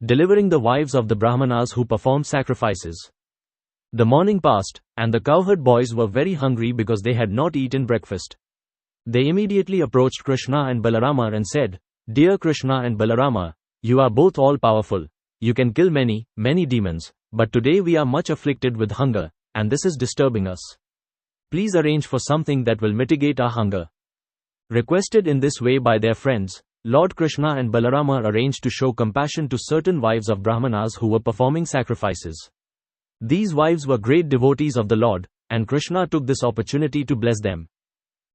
delivering the wives of the Brāhmaṇas who performed sacrifices. The morning passed, and the cowherd boys were very hungry because they had not eaten breakfast. They immediately approached Krishna and Balarama and said, "Dear Krishna and Balarama, you are both all-powerful. You can kill many, many demons, but today we are much afflicted with hunger, and this is disturbing us. Please arrange for something that will mitigate our hunger." Requested in this way by their friends, Lord Krishna and Balarama arranged to show compassion to certain wives of Brāhmanas who were performing sacrifices. These wives were great devotees of the Lord, and Krishna took this opportunity to bless them.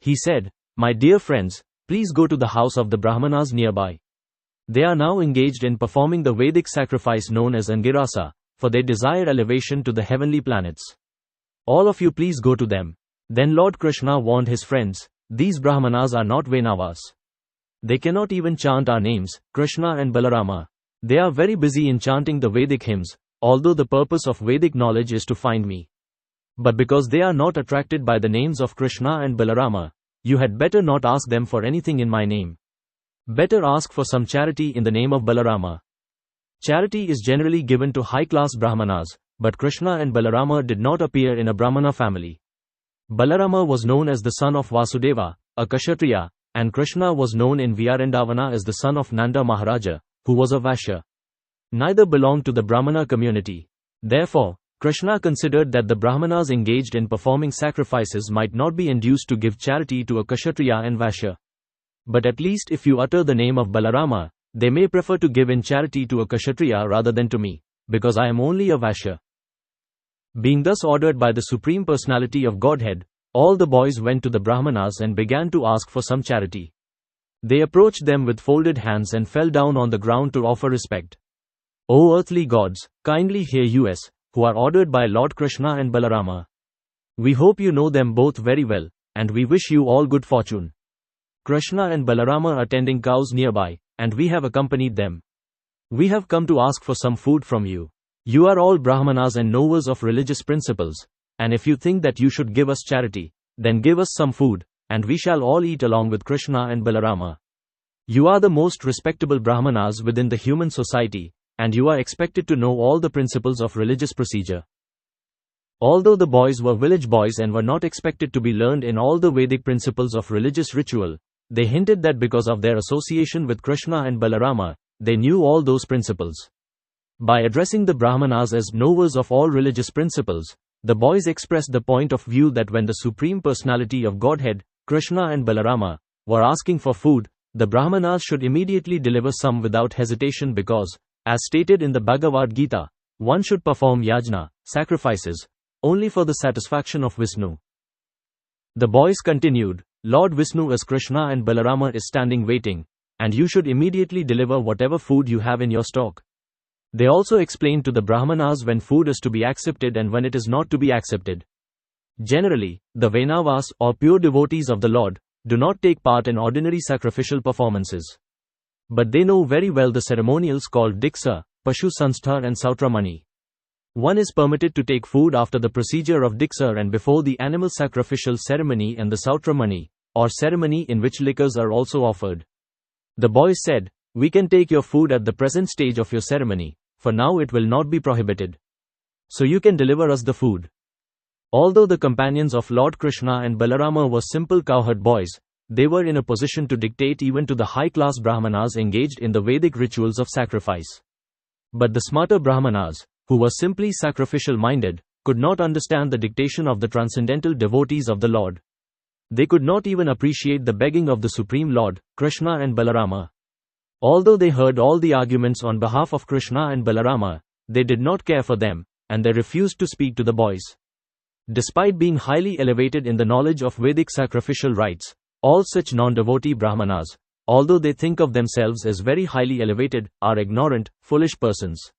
He said, "My dear friends, please go to the house of the Brāhmanas nearby. They are now engaged in performing the Vedic sacrifice known as Angirasa, for they desire elevation to the heavenly planets. All of you please go to them." Then Lord Krishna warned his friends, "These Brahmanas are not Vainavas. They cannot even chant our names, Krishna and Balarama. They are very busy in chanting the Vedic hymns, although the purpose of Vedic knowledge is to find me. But because they are not attracted by the names of Krishna and Balarama, you had better not ask them for anything in my name. Better ask for some charity in the name of Balarama." Charity is generally given to high-class Brahmanas, but Krishna and Balarama did not appear in a Brahmana family. Balarama was known as the son of Vasudeva, a Kshatriya, and Krishna was known in Vyarandavana as the son of Nanda Maharaja, who was a Vaishya. Neither belonged to the Brahmana community. Therefore, Krishna considered that the Brahmanas engaged in performing sacrifices might not be induced to give charity to a Kshatriya and Vaishya. But at least if you utter the name of Balarama, they may prefer to give in charity to a Kshatriya rather than to me, because I am only a Vaishya. Being thus ordered by the Supreme Personality of Godhead, all the boys went to the Brahmanas and began to ask for some charity. They approached them with folded hands and fell down on the ground to offer respect. "O earthly gods, kindly hear us, who are ordered by Lord Krishna and Balarama. We hope you know them both very well, and we wish you all good fortune. Krishna and Balarama are tending cows nearby, and we have accompanied them. We have come to ask for some food from you. You are all Brahmanas and knowers of religious principles, and if you think that you should give us charity, then give us some food, and we shall all eat along with Krishna and Balarama. You are the most respectable Brahmanas within the human society, and you are expected to know all the principles of religious procedure." Although the boys were village boys and were not expected to be learned in all the Vedic principles of religious ritual, they hinted that because of their association with Krishna and Balarama, they knew all those principles. By addressing the Brahmanas as knowers of all religious principles, the boys expressed the point of view that when the Supreme Personality of Godhead, Krishna and Balarama, were asking for food, the Brahmanas should immediately deliver some without hesitation because, as stated in the Bhagavad Gita, one should perform yajna, sacrifices, only for the satisfaction of Vishnu. The boys continued, "Lord Vishnu as Krishna and Balarama is standing waiting, and you should immediately deliver whatever food you have in your stock." They also explained to the Brahmanas when food is to be accepted and when it is not to be accepted. Generally, the Vainavas, or pure devotees of the Lord, do not take part in ordinary sacrificial performances. But they know very well the ceremonials called Diksa, Pashu Sanstha and Sautramani. One is permitted to take food after the procedure of Diksa and before the animal sacrificial ceremony and the Sautramani, or ceremony in which liquors are also offered. The boys said, "We can take your food at the present stage of your ceremony, for now it will not be prohibited. So you can deliver us the food." Although the companions of Lord Krishna and Balarama were simple cowherd boys, they were in a position to dictate even to the high-class Brahmanas engaged in the Vedic rituals of sacrifice. But the smarter Brahmanas, who were simply sacrificial-minded, could not understand the dictation of the transcendental devotees of the Lord. They could not even appreciate the begging of the Supreme Lord, Krishna and Balarama. Although they heard all the arguments on behalf of Krishna and Balarama, they did not care for them, and they refused to speak to the boys. Despite being highly elevated in the knowledge of Vedic sacrificial rites, all such non-devotee Brahmanas, although they think of themselves as very highly elevated, are ignorant, foolish persons.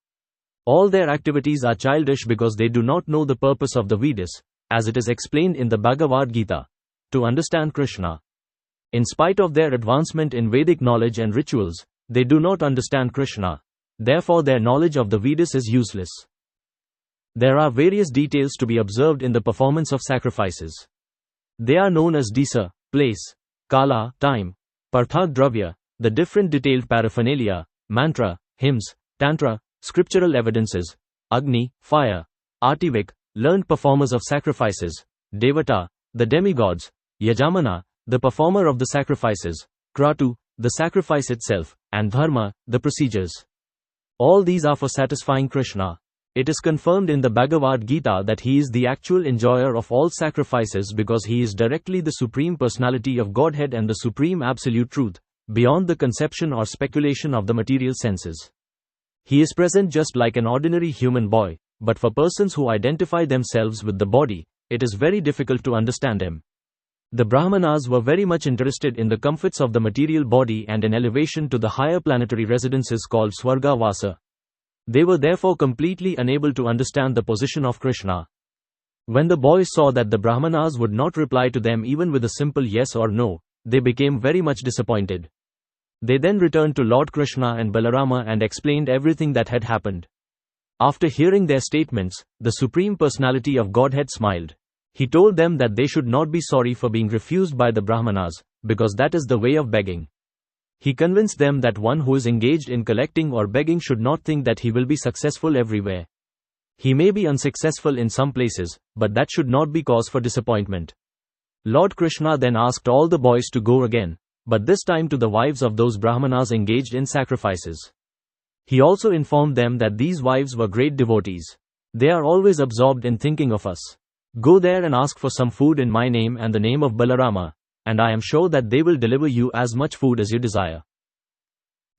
All their activities are childish because they do not know the purpose of the Vedas, as it is explained in the Bhagavad Gita, to understand Krishna. In spite of their advancement in Vedic knowledge and rituals, they do not understand Krishna. Therefore their knowledge of the Vedas is useless. There are various details to be observed in the performance of sacrifices. They are known as Disa, place, Kala, time, Parthak Dravya, the different detailed paraphernalia, mantra, hymns, Tantra, scriptural evidences, Agni, fire, Artivik, learned performers of sacrifices, Devata, the demigods, Yajamana, the performer of the sacrifices, Kratu, the sacrifice itself, and Dharma, the procedures. All these are for satisfying Krishna. It is confirmed in the Bhagavad Gita that he is the actual enjoyer of all sacrifices because he is directly the Supreme Personality of Godhead and the Supreme Absolute Truth, beyond the conception or speculation of the material senses. He is present just like an ordinary human boy, but for persons who identify themselves with the body, it is very difficult to understand him. The Brahmanas were very much interested in the comforts of the material body and in elevation to the higher planetary residences called Swarga Vasa. They were therefore completely unable to understand the position of Krishna. When the boys saw that the Brahmanas would not reply to them even with a simple yes or no, they became very much disappointed. They then returned to Lord Krishna and Balarama and explained everything that had happened. After hearing their statements, the Supreme Personality of Godhead smiled. He told them that they should not be sorry for being refused by the Brahmanas, because that is the way of begging. He convinced them that one who is engaged in collecting or begging should not think that he will be successful everywhere. He may be unsuccessful in some places, but that should not be cause for disappointment. Lord Krishna then asked all the boys to go again, but this time to the wives of those Brahmanas engaged in sacrifices. He also informed them that these wives were great devotees. They are always absorbed in thinking of us. Go there and ask for some food in my name and the name of Balarama, and I am sure that they will deliver you as much food as you desire.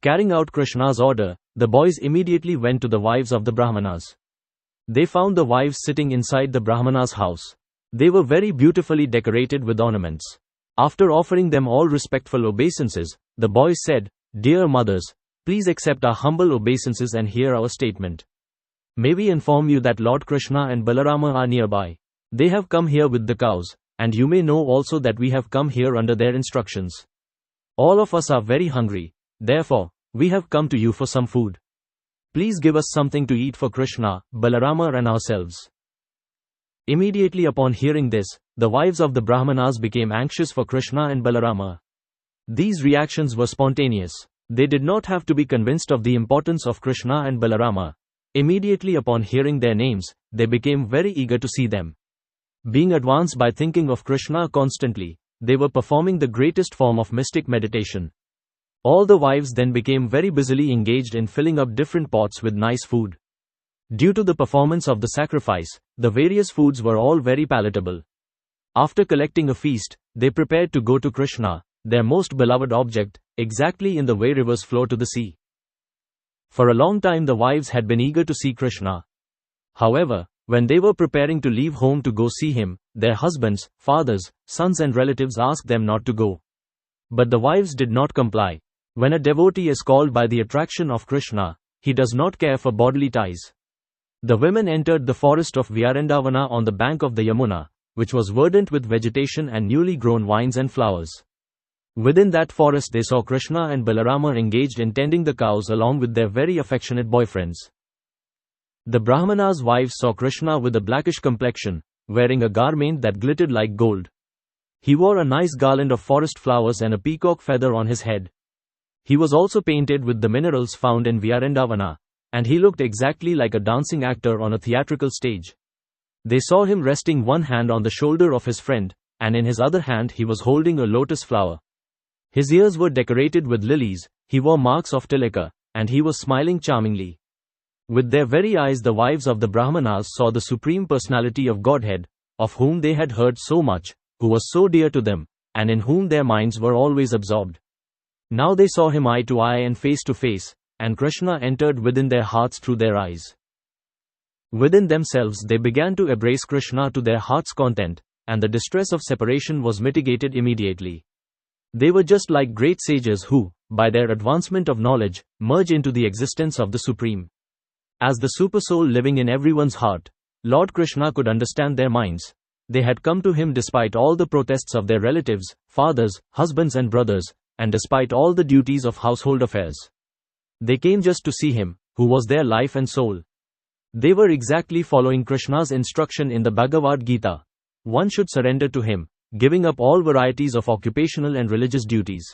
Carrying out Krishna's order, the boys immediately went to the wives of the Brahmanas. They found the wives sitting inside the Brahmanas' house. They were very beautifully decorated with ornaments. After offering them all respectful obeisances, the boys said, "Dear mothers, please accept our humble obeisances and hear our statement. May we inform you that Lord Krishna and Balarama are nearby. They have come here with the cows, and you may know also that we have come here under their instructions. All of us are very hungry, therefore, we have come to you for some food. Please give us something to eat for Krishna, Balarama and ourselves." Immediately upon hearing this, the wives of the Brahmanas became anxious for Krishna and Balarama. These reactions were spontaneous. They did not have to be convinced of the importance of Krishna and Balarama. Immediately upon hearing their names, they became very eager to see them. Being advanced by thinking of Krishna constantly, they were performing the greatest form of mystic meditation. All the wives then became very busily engaged in filling up different pots with nice food. Due to the performance of the sacrifice, the various foods were all very palatable. After collecting a feast, they prepared to go to Krishna, their most beloved object, exactly in the way rivers flow to the sea. For a long time the wives had been eager to see Krishna. However, when they were preparing to leave home to go see him, their husbands, fathers, sons and relatives asked them not to go. But the wives did not comply. When a devotee is called by the attraction of Krishna, he does not care for bodily ties. The women entered the forest of Vyarendavana on the bank of the Yamuna, which was verdant with vegetation and newly grown vines and flowers. Within that forest they saw Krishna and Balarama engaged in tending the cows along with their very affectionate boyfriends. The Brahmanas' wives saw Krishna with a blackish complexion, wearing a garment that glittered like gold. He wore a nice garland of forest flowers and a peacock feather on his head. He was also painted with the minerals found in Vyarendavana, and he looked exactly like a dancing actor on a theatrical stage. They saw him resting one hand on the shoulder of his friend, and in his other hand he was holding a lotus flower. His ears were decorated with lilies, he wore marks of tilaka, and he was smiling charmingly. With their very eyes the wives of the Brahmanas saw the Supreme Personality of Godhead, of whom they had heard so much, who was so dear to them, and in whom their minds were always absorbed. Now they saw him eye to eye and face to face, and Krishna entered within their hearts through their eyes. Within themselves they began to embrace Krishna to their heart's content, and the distress of separation was mitigated immediately. They were just like great sages who, by their advancement of knowledge, merge into the existence of the Supreme. As the Supersoul living in everyone's heart, Lord Krishna could understand their minds. They had come to him despite all the protests of their relatives, fathers, husbands and brothers, and despite all the duties of household affairs. They came just to see him, who was their life and soul. They were exactly following Krishna's instruction in the Bhagavad Gita. One should surrender to him, giving up all varieties of occupational and religious duties.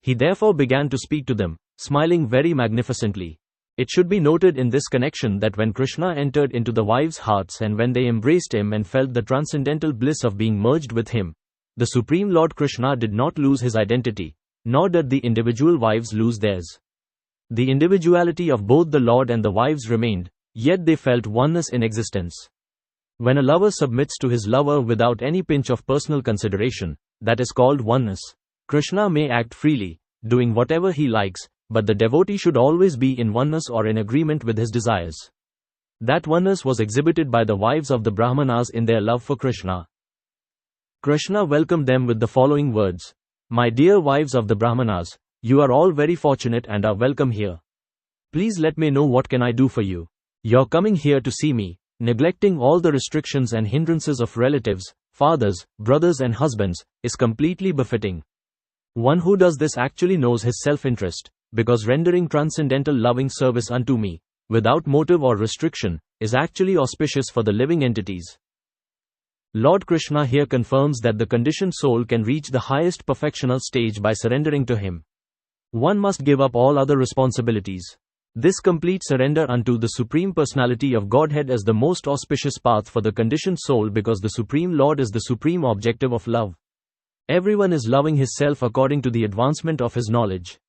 He therefore began to speak to them, smiling very magnificently. It should be noted in this connection that when Krishna entered into the wives' hearts and when they embraced him and felt the transcendental bliss of being merged with him, the Supreme Lord Krishna did not lose his identity, nor did the individual wives lose theirs. The individuality of both the Lord and the wives remained, yet they felt oneness in existence. When a lover submits to his lover without any pinch of personal consideration, that is called oneness. Krishna may act freely, doing whatever he likes, but the devotee should always be in oneness or in agreement with his desires. That oneness was exhibited by the wives of the Brahmanas in their love for Krishna. Krishna welcomed them with the following words: "My dear wives of the Brahmanas, you are all very fortunate and are welcome here. Please let me know what can I do for you. Your coming here to see me, neglecting all the restrictions and hindrances of relatives, fathers, brothers and husbands, is completely befitting. One who does this actually knows his self-interest, because rendering transcendental loving service unto me, without motive or restriction, is actually auspicious for the living entities." Lord Krishna here confirms that the conditioned soul can reach the highest perfectional stage by surrendering to him. One must give up all other responsibilities. This complete surrender unto the Supreme Personality of Godhead is the most auspicious path for the conditioned soul because the Supreme Lord is the supreme objective of love. Everyone is loving his self according to the advancement of his knowledge.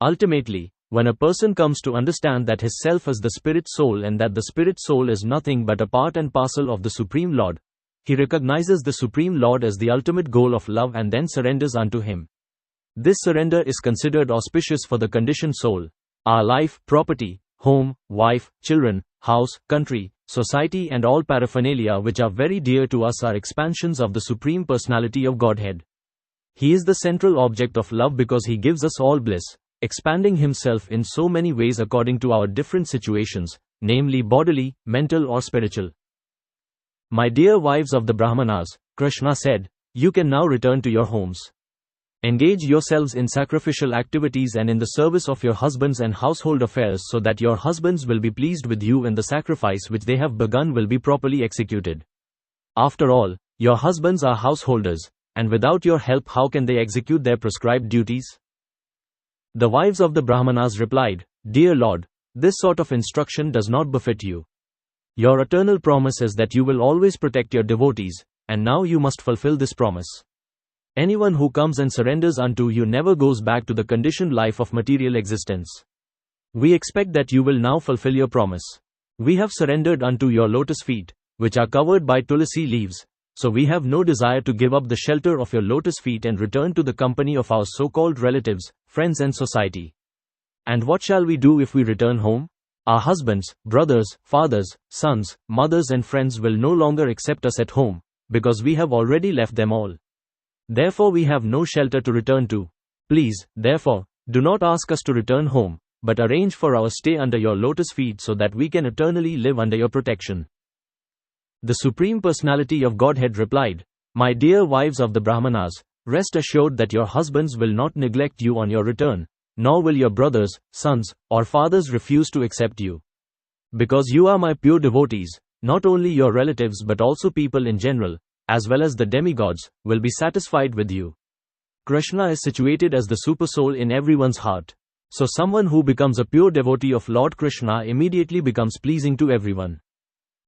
Ultimately, when a person comes to understand that his self is the spirit soul and that the spirit soul is nothing but a part and parcel of the Supreme Lord, he recognizes the Supreme Lord as the ultimate goal of love and then surrenders unto him. This surrender is considered auspicious for the conditioned soul. Our life, property, home, wife, children, house, country, society and all paraphernalia which are very dear to us are expansions of the Supreme Personality of Godhead. He is the central object of love because he gives us all bliss, expanding himself in so many ways according to our different situations, namely bodily, mental or spiritual. My dear wives of the Brahmanas, Krishna said, you can now return to your homes. Engage yourselves in sacrificial activities and in the service of your husbands and household affairs so that your husbands will be pleased with you and the sacrifice which they have begun will be properly executed. After all, your husbands are householders, and without your help how can they execute their prescribed duties? The wives of the Brahmanas replied, Dear Lord, this sort of instruction does not befit you. Your eternal promise is that you will always protect your devotees, and now you must fulfill this promise. Anyone who comes and surrenders unto you never goes back to the conditioned life of material existence. We expect that you will now fulfill your promise. We have surrendered unto your lotus feet, which are covered by tulsi leaves, so we have no desire to give up the shelter of your lotus feet and return to the company of our so-called relatives, friends and society. And what shall we do if we return home? Our husbands, brothers, fathers, sons, mothers and friends will no longer accept us at home, because we have already left them all. Therefore we have no shelter to return to. Please, therefore, do not ask us to return home, but arrange for our stay under your lotus feet so that we can eternally live under your protection. The Supreme Personality of Godhead replied, My dear wives of the Brahmanas, rest assured that your husbands will not neglect you on your return, nor will your brothers, sons, or fathers refuse to accept you. Because you are my pure devotees, not only your relatives but also people in general, as well as the demigods, will be satisfied with you. Krishna is situated as the supersoul in everyone's heart. So someone who becomes a pure devotee of Lord Krishna immediately becomes pleasing to everyone.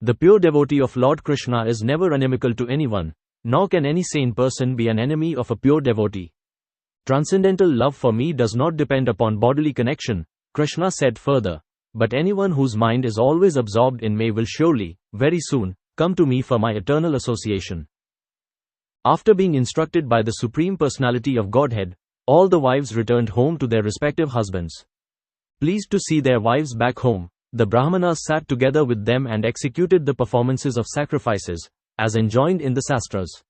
The pure devotee of Lord Krishna is never inimical to anyone, nor can any sane person be an enemy of a pure devotee. Transcendental love for me does not depend upon bodily connection, Krishna said further, but anyone whose mind is always absorbed in me will surely, very soon, come to me for my eternal association. After being instructed by the Supreme Personality of Godhead, all the wives returned home to their respective husbands. Pleased to see their wives back home, the Brahmanas sat together with them and executed the performances of sacrifices, as enjoined in the Sastras.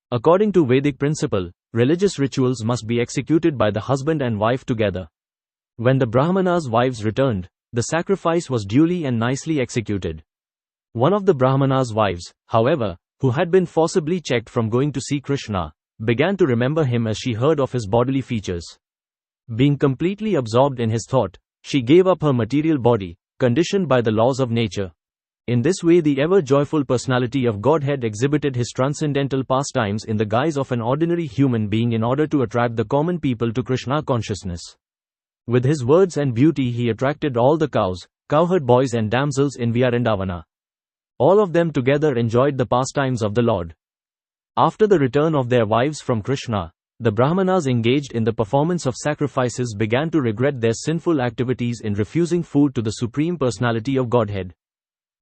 According to Vedic principle, religious rituals must be executed by the husband and wife together. When the Brahmanas' wives returned, the sacrifice was duly and nicely executed. One of the Brahmanas' wives, however, who had been forcibly checked from going to see Krishna, began to remember him as she heard of his bodily features. Being completely absorbed in his thought, she gave up her material body, conditioned by the laws of nature. In this way the ever-joyful personality of Godhead exhibited his transcendental pastimes in the guise of an ordinary human being in order to attract the common people to Krishna consciousness. With his words and beauty he attracted all the cows, cowherd boys and damsels in Vrindavana. All of them together enjoyed the pastimes of the Lord. After the return of their wives from Krishna, the Brahmanas engaged in the performance of sacrifices began to regret their sinful activities in refusing food to the Supreme Personality of Godhead.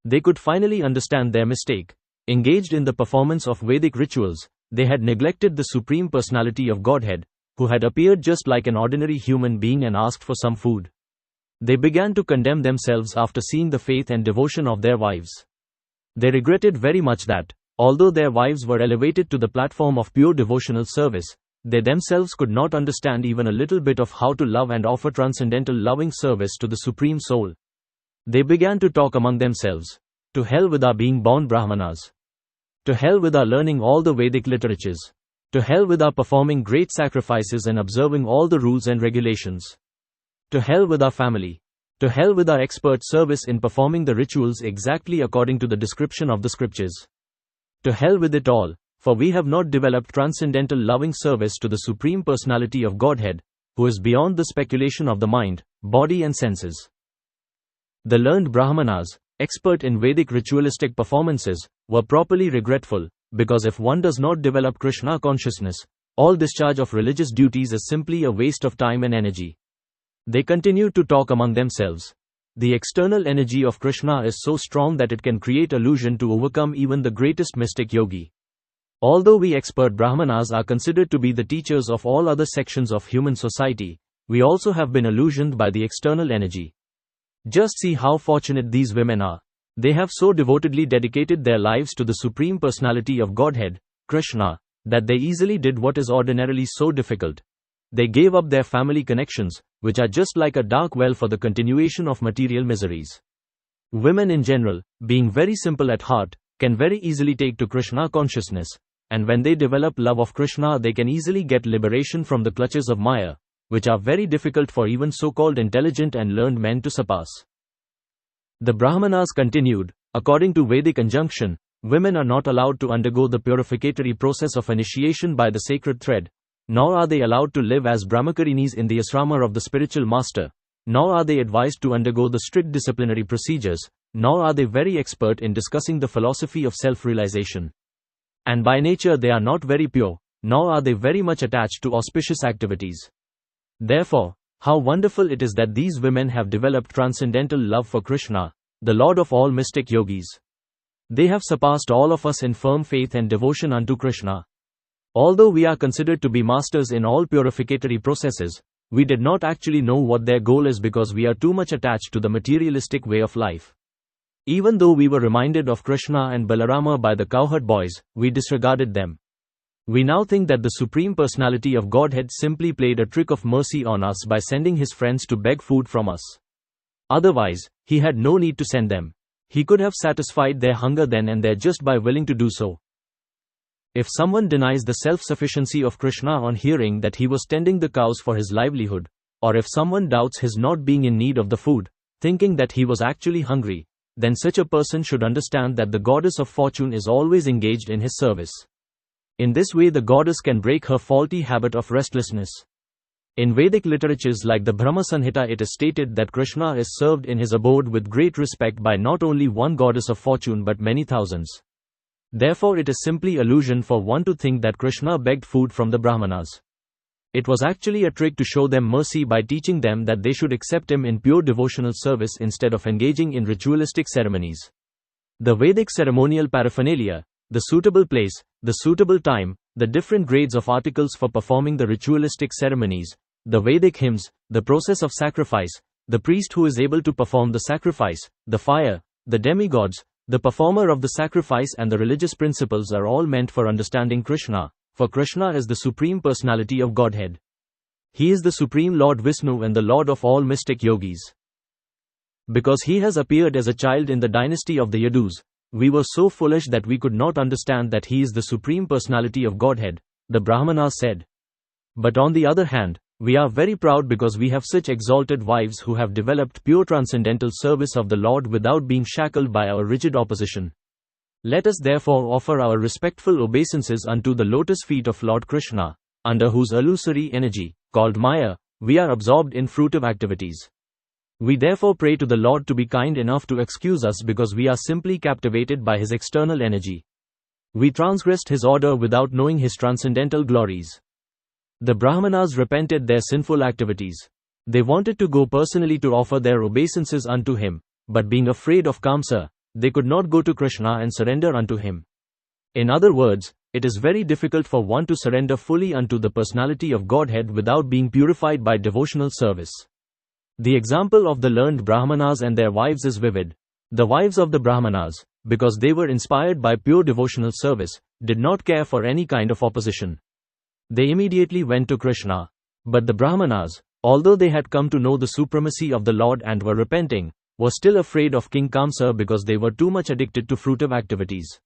They could finally understand their mistake. Engaged in the performance of Vedic rituals, they had neglected the Supreme Personality of Godhead, who had appeared just like an ordinary human being and asked for some food. They began to condemn themselves after seeing the faith and devotion of their wives. They regretted very much that, although their wives were elevated to the platform of pure devotional service, they themselves could not understand even a little bit of how to love and offer transcendental loving service to the Supreme Soul. They began to talk among themselves. To hell with our being born Brahmanas. To hell with our learning all the Vedic literatures. To hell with our performing great sacrifices and observing all the rules and regulations. To hell with our family. To hell with our expert service in performing the rituals exactly according to the description of the scriptures. To hell with it all, for we have not developed transcendental loving service to the Supreme Personality of Godhead, who is beyond the speculation of the mind, body and senses. The learned Brahmanas, expert in Vedic ritualistic performances, were properly regretful, because if one does not develop Krishna consciousness, all discharge of religious duties is simply a waste of time and energy. They continued to talk among themselves. The external energy of Krishna is so strong that it can create illusion to overcome even the greatest mystic yogi. Although we expert Brahmanas are considered to be the teachers of all other sections of human society, we also have been illusioned by the external energy. Just see how fortunate these women are. They have so devotedly dedicated their lives to the Supreme Personality of Godhead, Krishna, that they easily did what is ordinarily so difficult. They gave up their family connections, which are just like a dark well for the continuation of material miseries. Women in general, being very simple at heart, can very easily take to Krishna consciousness, and when they develop love of Krishna they can easily get liberation from the clutches of Maya, which are very difficult for even so-called intelligent and learned men to surpass. The Brahmanas continued, according to Vedic injunction, women are not allowed to undergo the purificatory process of initiation by the sacred thread, nor are they allowed to live as brahmacharinis in the asrama of the spiritual master, nor are they advised to undergo the strict disciplinary procedures, nor are they very expert in discussing the philosophy of self-realization. And by nature they are not very pure, nor are they very much attached to auspicious activities. Therefore, how wonderful it is that these women have developed transcendental love for Krishna, the Lord of all mystic yogis. They have surpassed all of us in firm faith and devotion unto Krishna. Although we are considered to be masters in all purificatory processes, we did not actually know what their goal is because we are too much attached to the materialistic way of life. Even though we were reminded of Krishna and Balarama by the cowherd boys, we disregarded them. We now think that the Supreme Personality of Godhead simply played a trick of mercy on us by sending his friends to beg food from us. Otherwise, he had no need to send them. He could have satisfied their hunger then and there just by willing to do so. If someone denies the self-sufficiency of Krishna on hearing that he was tending the cows for his livelihood, or if someone doubts his not being in need of the food, thinking that he was actually hungry, then such a person should understand that the goddess of fortune is always engaged in his service. In this way the goddess can break her faulty habit of restlessness. In Vedic literatures like the Brahma Samhita it is stated that Krishna is served in his abode with great respect by not only one goddess of fortune but many thousands. Therefore it is simply illusion for one to think that Krishna begged food from the Brahmanas. It was actually a trick to show them mercy by teaching them that they should accept him in pure devotional service instead of engaging in ritualistic ceremonies. The Vedic ceremonial paraphernalia, the suitable place, the suitable time, the different grades of articles for performing the ritualistic ceremonies, the Vedic hymns, the process of sacrifice, the priest who is able to perform the sacrifice, the fire, the demigods, the performer of the sacrifice and the religious principles are all meant for understanding Krishna, for Krishna is the Supreme Personality of Godhead. He is the Supreme Lord Vishnu and the Lord of all mystic yogis. Because he has appeared as a child in the dynasty of the Yadus, we were so foolish that we could not understand that he is the Supreme Personality of Godhead, the Brahmanas said. But on the other hand, we are very proud because we have such exalted wives who have developed pure transcendental service of the Lord without being shackled by our rigid opposition. Let us therefore offer our respectful obeisances unto the lotus feet of Lord Krishna, under whose illusory energy, called Maya, we are absorbed in fruitive activities. We therefore pray to the Lord to be kind enough to excuse us because we are simply captivated by His external energy. We transgressed His order without knowing His transcendental glories. The Brahmanas repented their sinful activities. They wanted to go personally to offer their obeisances unto Him, but being afraid of Kamsa, they could not go to Krishna and surrender unto Him. In other words, it is very difficult for one to surrender fully unto the personality of Godhead without being purified by devotional service. The example of the learned Brahmanas and their wives is vivid. The wives of the Brahmanas, because they were inspired by pure devotional service, did not care for any kind of opposition. They immediately went to Krishna. But the Brahmanas, although they had come to know the supremacy of the Lord and were repenting, were still afraid of King Kamsa because they were too much addicted to fruitive activities.